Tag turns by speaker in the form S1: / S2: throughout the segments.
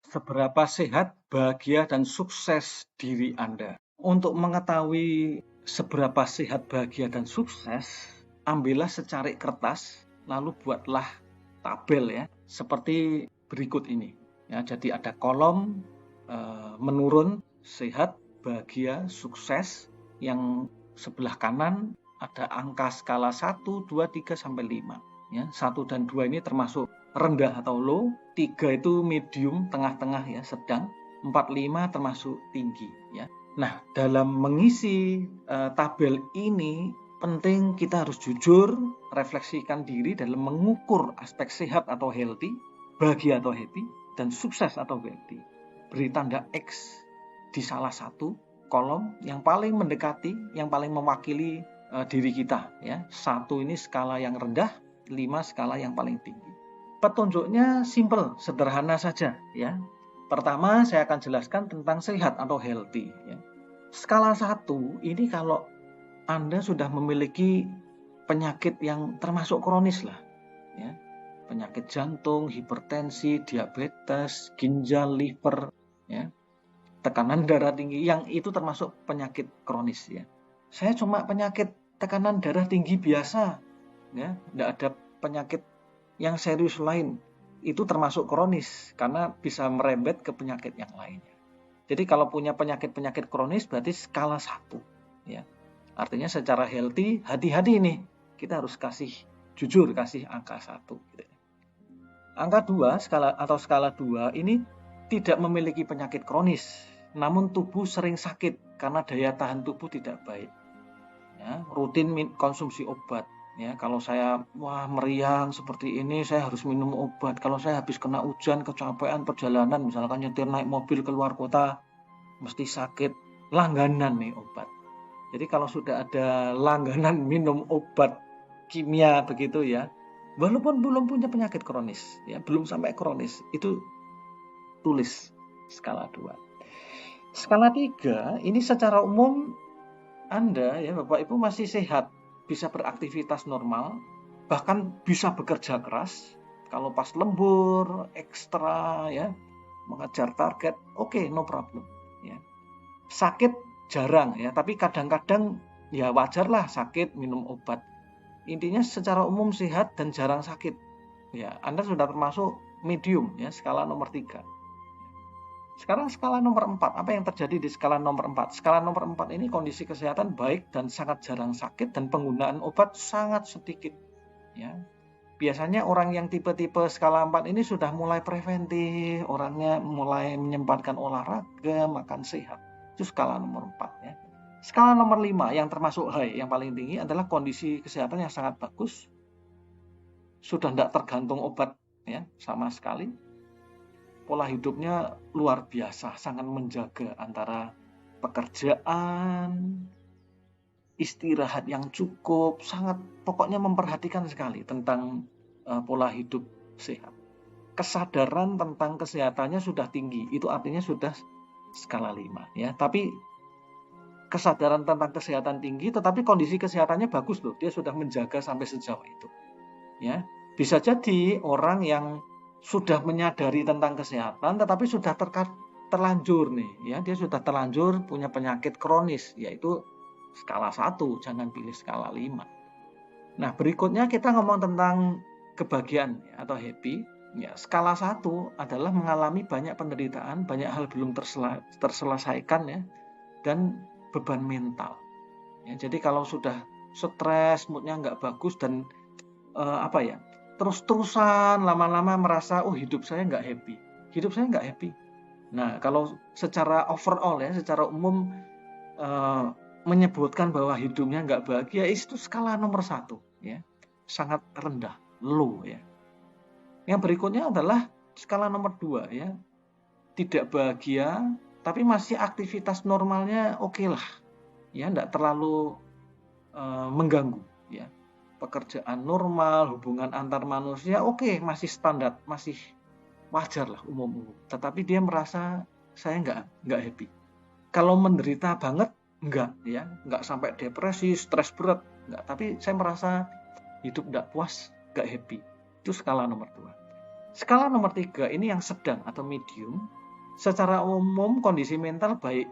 S1: Seberapa sehat, bahagia, dan sukses diri Anda? Untuk mengetahui seberapa sehat, bahagia, dan sukses, ambillah secari kertas, lalu buatlah tabel ya, seperti berikut ini. Ya, jadi ada kolom menurun, sehat, bahagia, sukses. Yang sebelah kanan ada angka skala 1, 2, 3, sampai 5. Ya, 1 dan 2 ini termasuk rendah atau low, 3 itu medium, tengah-tengah ya, sedang, 4, 5 termasuk tinggi ya. Nah, dalam mengisi tabel ini penting kita harus jujur, refleksikan diri dalam mengukur aspek sehat atau healthy, bahagia atau happy, dan sukses atau wealthy. Beri tanda X di salah satu kolom yang paling mendekati, yang paling mewakili diri kita ya. 1 ini skala yang rendah, 5 skala yang paling tinggi. Petunjuknya simple, sederhana saja ya. Pertama saya akan jelaskan tentang sehat atau healthy ya. Skala 1 ini kalau Anda sudah memiliki penyakit yang termasuk kronis lah ya. Penyakit jantung, hipertensi, diabetes, ginjal, liver ya. Tekanan darah tinggi, yang itu termasuk penyakit kronis ya. Saya cuma penyakit tekanan darah tinggi biasa ya, tidak ada penyakit yang serius lain. Itu termasuk kronis karena bisa merembet ke penyakit yang lainnya. Jadi kalau punya penyakit-penyakit kronis berarti skala 1 ya. Artinya secara healthy, hati-hati nih. Kita harus jujur kasih angka 1 gitu. Angka 2 skala 2 ini tidak memiliki penyakit kronis, namun tubuh sering sakit karena daya tahan tubuh tidak baik. Ya, rutin konsumsi obat. Ya, kalau saya meriang seperti ini, saya harus minum obat. Kalau saya habis kena hujan, kecapean perjalanan, misalkan nyetir naik mobil keluar kota, mesti sakit. Langganan nih obat. Jadi kalau sudah ada langganan minum obat kimia begitu ya, walaupun belum punya penyakit kronis, ya belum sampai kronis, itu tulis skala 2. Skala 3 ini secara umum Anda ya Bapak Ibu masih sehat, bisa beraktivitas normal, bahkan bisa bekerja keras. Kalau pas lembur, ekstra ya, mengejar target, oke, no problem ya. Sakit jarang ya, tapi kadang-kadang ya wajarlah sakit, minum obat. Intinya secara umum sehat dan jarang sakit. Ya, Anda sudah termasuk medium ya, skala nomor 3. Sekarang skala nomor 4, apa yang terjadi di skala nomor 4? Skala nomor 4 ini kondisi kesehatan baik dan sangat jarang sakit dan penggunaan obat sangat sedikit. Ya. Biasanya orang yang tipe-tipe skala 4 ini sudah mulai preventif, orangnya mulai menyempatkan olahraga, makan sehat. Itu skala nomor 4 ya. Skala nomor 5 yang termasuk high, yang paling tinggi adalah kondisi kesehatan yang sangat bagus. Sudah tidak tergantung obat ya sama sekali. Pola hidupnya luar biasa, sangat menjaga antara pekerjaan, istirahat yang cukup, sangat pokoknya memperhatikan sekali tentang pola hidup sehat. Kesadaran tentang kesehatannya sudah tinggi, itu artinya sudah skala 5 ya. Tapi kesadaran tentang kesehatan tinggi, tetapi kondisi kesehatannya bagus loh, dia sudah menjaga sampai sejauh itu. Ya, bisa jadi orang yang sudah menyadari tentang kesehatan, tetapi sudah terlanjur nih, ya dia sudah terlanjur punya penyakit kronis, yaitu skala 1, jangan pilih skala 5. Nah, berikutnya kita ngomong tentang kebahagiaan atau happy. Ya, skala 1 adalah mengalami banyak penderitaan, banyak hal belum terselesaikan ya, dan beban mental. Ya, jadi kalau sudah stres, moodnya nggak bagus dan terus-terusan lama-lama merasa hidup saya nggak happy. Nah, kalau secara overall ya, secara umum menyebutkan bahwa hidupnya nggak bahagia, itu skala nomor 1 ya, sangat rendah, low ya. Yang berikutnya adalah skala nomor 2 ya, tidak bahagia tapi masih aktivitas normalnya oke lah ya, nggak terlalu mengganggu ya. Pekerjaan normal, hubungan antar manusia oke, masih standar, masih wajar lah umum-umum. Tetapi dia merasa saya nggak happy. Kalau menderita banget nggak sampai depresi, stres berat, nggak. Tapi saya merasa hidup nggak puas, nggak happy. Itu skala nomor 2. Skala nomor 3 ini yang sedang atau medium. Secara umum kondisi mental baik,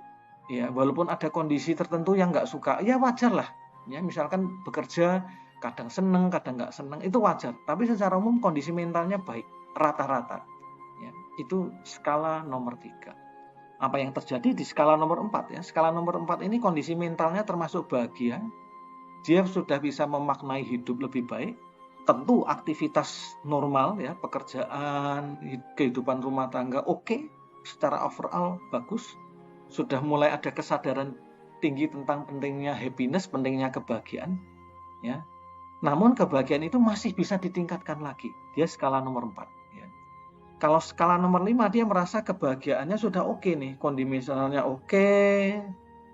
S1: ya, walaupun ada kondisi tertentu yang nggak suka, ya wajar lah, ya, misalkan bekerja kadang seneng kadang nggak seneng, itu wajar, tapi secara umum kondisi mentalnya baik, rata-rata, ya. Itu skala nomor 3. Apa yang terjadi di skala nomor 4, ya, skala nomor 4 ini kondisi mentalnya termasuk bahagia, dia sudah bisa memaknai hidup lebih baik, tentu aktivitas normal, ya, pekerjaan, kehidupan rumah tangga oke. Secara overall bagus, sudah mulai ada kesadaran tinggi tentang pentingnya happiness, pentingnya kebahagiaan, ya. Namun kebahagiaan itu masih bisa ditingkatkan lagi. Dia skala nomor 4, ya. Kalau skala nomor 5 dia merasa kebahagiaannya sudah oke nih, kondisionalnya oke,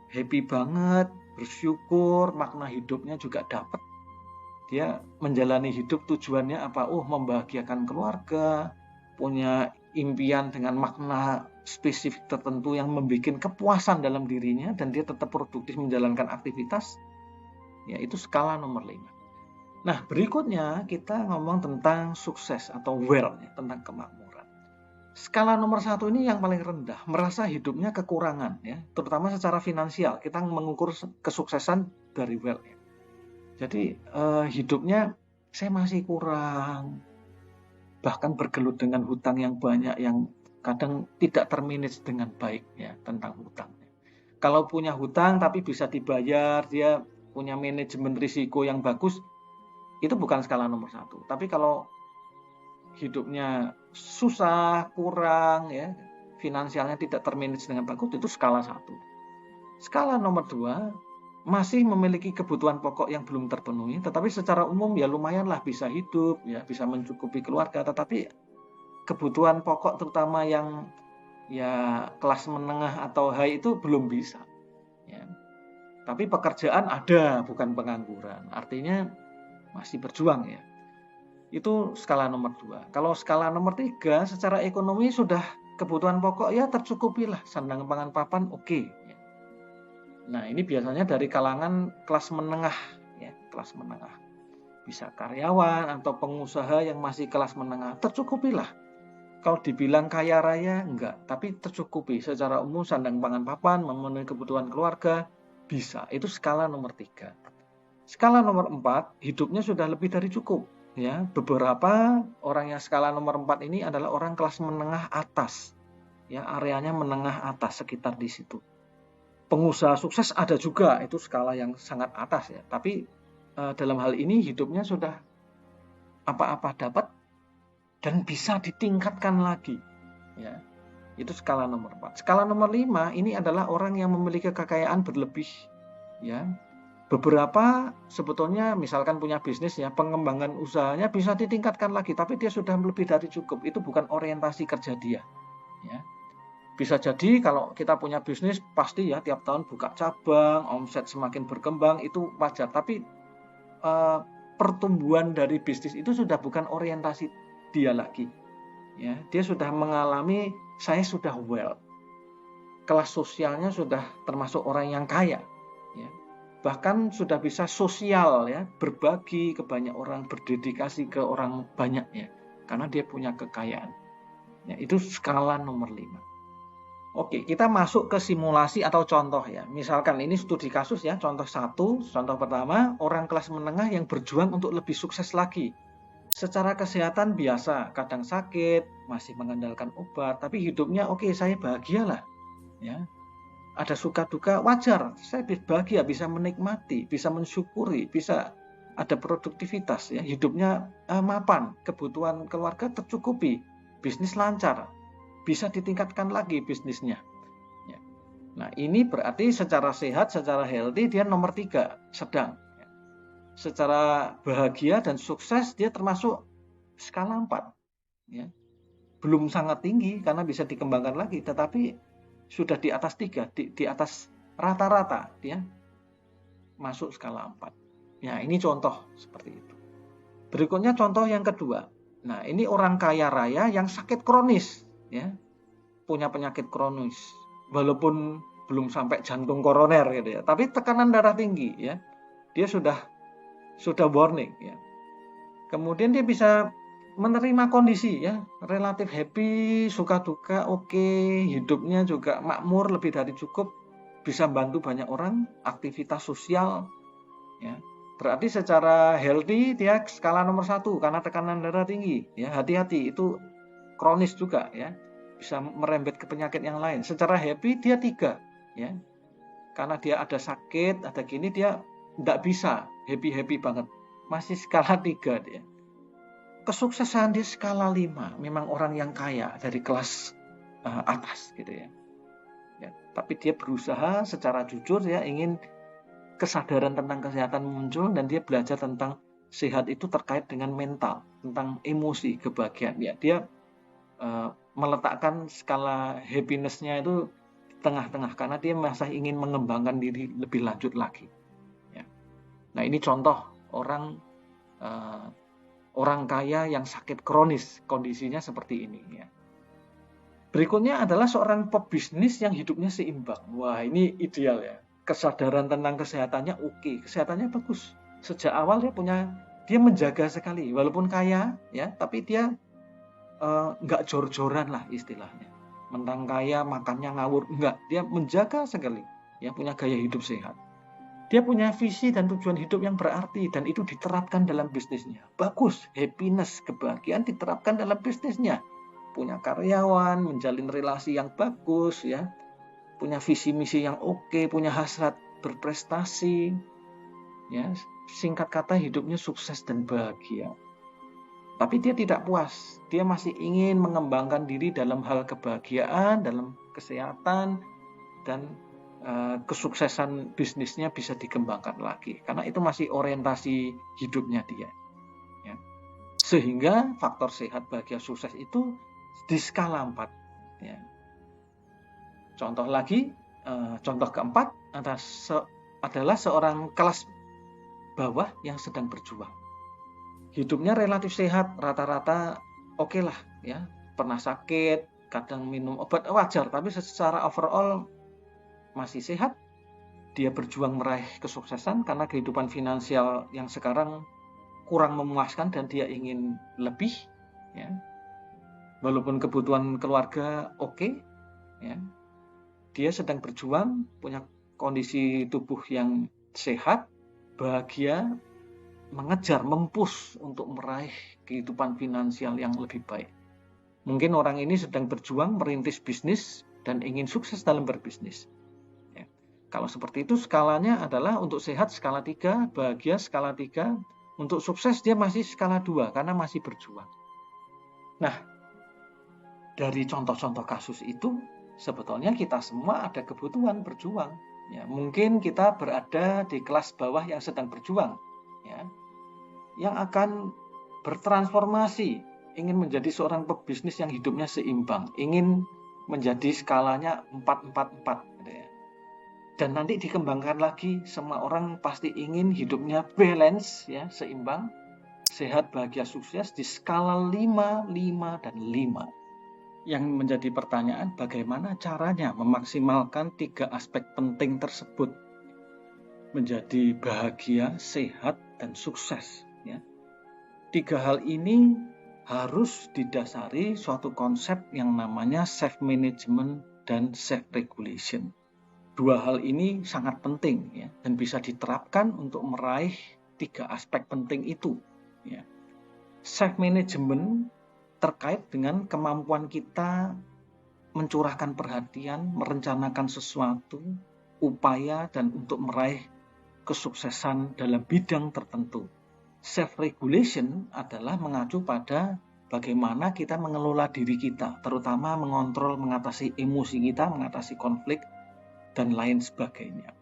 S1: happy banget, bersyukur, makna hidupnya juga dapat. Dia menjalani hidup tujuannya apa? Membahagiakan keluarga, punya impian dengan makna spesifik tertentu yang membuat kepuasan dalam dirinya, dan dia tetap produktif menjalankan aktivitas, ya, itu skala nomor 5. Nah, berikutnya kita ngomong tentang sukses atau wealth, ya, tentang kemakmuran. Skala nomor 1 ini yang paling rendah, merasa hidupnya kekurangan, ya, terutama secara finansial. Kita mengukur kesuksesan dari wealth, ya. Jadi hidupnya saya masih kurang, bahkan bergelut dengan hutang yang banyak yang kadang tidak termanage dengan baik, ya, tentang hutang. Kalau punya hutang tapi bisa dibayar, dia punya manajemen risiko yang bagus, itu bukan skala nomor 1. Tapi kalau hidupnya susah, kurang, ya, finansialnya tidak termanage dengan bagus, itu skala 1. Skala nomor 2, masih memiliki kebutuhan pokok yang belum terpenuhi, tetapi secara umum ya lumayanlah bisa hidup, ya, bisa mencukupi keluarga, tetapi kebutuhan pokok terutama yang, ya, kelas menengah atau high itu belum bisa, ya. Tapi pekerjaan ada, bukan pengangguran, artinya masih berjuang, ya. Itu skala nomor 2. Kalau skala nomor 3, secara ekonomi sudah kebutuhan pokok ya tercukupilah, sandang pangan papan oke, ya. Nah, ini biasanya dari kalangan kelas menengah, ya, kelas menengah. Bisa karyawan atau pengusaha yang masih kelas menengah, tercukupilah. Kalau dibilang kaya raya, enggak, tapi tercukupi. Secara umum sandang pangan papan, memenuhi kebutuhan keluarga, bisa. Itu skala nomor 3. Skala nomor 4, hidupnya sudah lebih dari cukup, ya. Beberapa orang yang skala nomor 4 ini adalah orang kelas menengah atas, ya, areanya menengah atas, sekitar di situ. Pengusaha sukses ada juga, itu skala yang sangat atas, ya. Tapi dalam hal ini hidupnya sudah apa-apa dapat dan bisa ditingkatkan lagi, ya. Itu skala nomor 4. Skala nomor 5 ini adalah orang yang memiliki kekayaan berlebih, ya. Beberapa sebetulnya misalkan punya bisnis, ya, pengembangan usahanya bisa ditingkatkan lagi, tapi dia sudah lebih dari cukup. Itu bukan orientasi kerja dia, ya. Bisa jadi kalau kita punya bisnis pasti, ya, tiap tahun buka cabang, omset semakin berkembang, itu wajar. Tapi pertumbuhan dari bisnis itu sudah bukan orientasi dia lagi, ya. Dia sudah mengalami, saya sudah well, kelas sosialnya sudah termasuk orang yang kaya, ya. Bahkan sudah bisa sosial, ya, berbagi ke banyak orang, berdedikasi ke orang banyak, ya, karena dia punya kekayaan, ya. Itu skala nomor 5. Oke, kita masuk ke simulasi atau contoh, ya. Misalkan ini studi kasus, ya, contoh 1, contoh pertama, orang kelas menengah yang berjuang untuk lebih sukses lagi. Secara kesehatan biasa, kadang sakit, masih mengandalkan obat, tapi hidupnya oke, saya bahagia lah, ya. Ada suka duka, wajar, saya bahagia, bisa menikmati, bisa mensyukuri, bisa ada produktivitas, ya. Hidupnya mapan, kebutuhan keluarga tercukupi, bisnis lancar, bisa ditingkatkan lagi bisnisnya, ya. Nah, ini berarti secara sehat, secara healthy dia nomor 3, sedang, ya. Secara bahagia dan sukses dia termasuk skala 4, ya. Belum sangat tinggi karena bisa dikembangkan lagi, tetapi sudah di atas 3, di atas rata-rata, dia masuk skala 4. Ya, ini contoh seperti itu. Berikutnya contoh yang kedua. Nah, ini orang kaya raya yang sakit kronis, ya, punya penyakit kronis, walaupun belum sampai jantung koroner, gitu, ya, tapi tekanan darah tinggi, ya, dia sudah warning, ya. Kemudian dia bisa menerima kondisi ya, relatif happy, suka duka oke, hidupnya juga makmur, lebih dari cukup, bisa bantu banyak orang, aktivitas sosial ya. Berarti secara healthy dia skala nomor 1 karena tekanan darah tinggi ya, hati-hati itu kronis juga ya, bisa merembet ke penyakit yang lain. Secara happy dia 3 ya, karena dia ada sakit, ada gini, dia tidak bisa happy banget, masih skala 3 dia. Kesuksesan di skala 5, memang orang yang kaya dari kelas atas gitu ya. Tapi dia berusaha secara jujur ya, ingin kesadaran tentang kesehatan muncul, dan dia belajar tentang sehat itu terkait dengan mental, tentang emosi, kebahagiaan ya. Dia meletakkan skala happiness-nya itu di tengah-tengah karena dia masih ingin mengembangkan diri lebih lanjut lagi ya. Nah, ini contoh orang kaya yang sakit kronis, kondisinya seperti ini ya. Berikutnya adalah seorang pebisnis yang hidupnya seimbang. Wah, ini ideal ya. Kesadaran tentang kesehatannya oke, kesehatannya bagus. Sejak awal dia menjaga sekali, walaupun kaya ya, tapi dia nggak jor-joran lah istilahnya. Mentang kaya makannya ngawur, enggak. Dia menjaga sekali, ya, punya gaya hidup sehat. Dia punya visi dan tujuan hidup yang berarti, dan itu diterapkan dalam bisnisnya. Bagus, happiness, kebahagiaan diterapkan dalam bisnisnya. Punya karyawan, menjalin relasi yang bagus, ya, punya visi misi yang oke, punya hasrat berprestasi, ya, singkat kata hidupnya sukses dan bahagia. Tapi dia tidak puas, dia masih ingin mengembangkan diri dalam hal kebahagiaan, dalam kesehatan, dan kesuksesan bisnisnya bisa dikembangkan lagi, karena itu masih orientasi hidupnya dia ya. Sehingga faktor sehat, bahagia, sukses itu di skala 4 ya. Contoh lagi, contoh keempat adalah seorang kelas bawah yang sedang berjuang. Hidupnya relatif sehat, rata-rata oke lah ya, pernah sakit, kadang minum obat wajar, tapi secara overall masih sehat. Dia berjuang meraih kesuksesan karena kehidupan finansial yang sekarang kurang memuaskan dan dia ingin lebih ya. Walaupun kebutuhan keluarga oke ya, dia sedang berjuang, punya kondisi tubuh yang sehat, bahagia, mengejar, mempush untuk meraih kehidupan finansial yang lebih baik. Mungkin orang ini sedang berjuang merintis bisnis dan ingin sukses dalam berbisnis. Kalau seperti itu skalanya adalah untuk sehat skala 3, bahagia skala 3, untuk sukses dia masih skala 2 karena masih berjuang. Nah, dari contoh-contoh kasus itu sebetulnya kita semua ada kebutuhan berjuang. Ya, mungkin kita berada di kelas bawah yang sedang berjuang, ya, yang akan bertransformasi, ingin menjadi seorang pebisnis yang hidupnya seimbang, ingin menjadi skalanya 4-4-4. Dan nanti dikembangkan lagi, semua orang pasti ingin hidupnya balance ya, seimbang, sehat, bahagia, sukses di skala 5, 5, dan 5. Yang menjadi pertanyaan, bagaimana caranya memaksimalkan 3 aspek penting tersebut menjadi bahagia, sehat, dan sukses ya. 3 hal ini harus didasari suatu konsep yang namanya self-management dan self-regulation. 2 hal ini sangat penting ya, dan bisa diterapkan untuk meraih 3 aspek penting itu ya. Self management terkait dengan kemampuan kita mencurahkan perhatian, merencanakan sesuatu, upaya, dan untuk meraih kesuksesan dalam bidang tertentu. Self regulation adalah mengacu pada bagaimana kita mengelola diri kita, terutama mengontrol, mengatasi emosi kita, mengatasi konflik, dan lain sebagainya.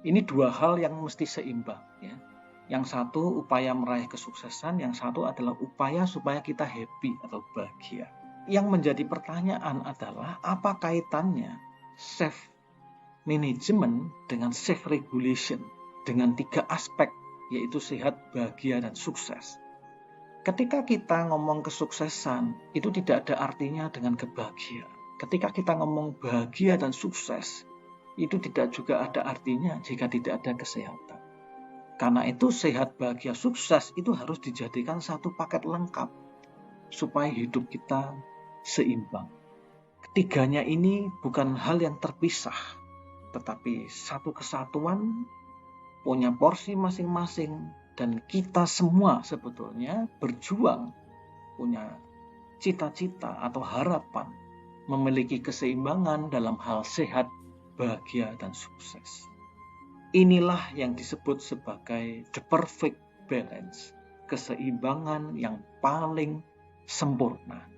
S1: Ini 2 hal yang mesti seimbang ya. Yang satu upaya meraih kesuksesan, yang satu adalah upaya supaya kita happy atau bahagia. Yang menjadi pertanyaan adalah apa kaitannya self management dengan self regulation, dengan 3 aspek yaitu sehat, bahagia, dan sukses. Ketika kita ngomong kesuksesan, itu tidak ada artinya dengan kebahagiaan. Ketika kita ngomong bahagia dan sukses, itu tidak juga ada artinya jika tidak ada kesehatan. Karena itu sehat, bahagia, sukses itu harus dijadikan satu paket lengkap. supaya hidup kita seimbang. Ketiganya ini bukan hal yang terpisah, tetapi satu kesatuan, punya porsi masing-masing, dan kita semua sebetulnya berjuang, punya cita-cita atau harapan, memiliki keseimbangan dalam hal sehat, bahagia, dan sukses. Inilah yang disebut sebagai the perfect balance, keseimbangan yang paling sempurna.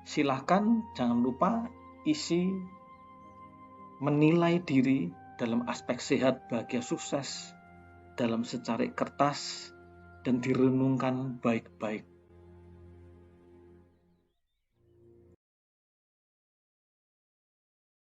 S1: Silahkan jangan lupa isi menilai diri dalam aspek sehat, bahagia, sukses dalam secari kertas dan direnungkan baik-baik.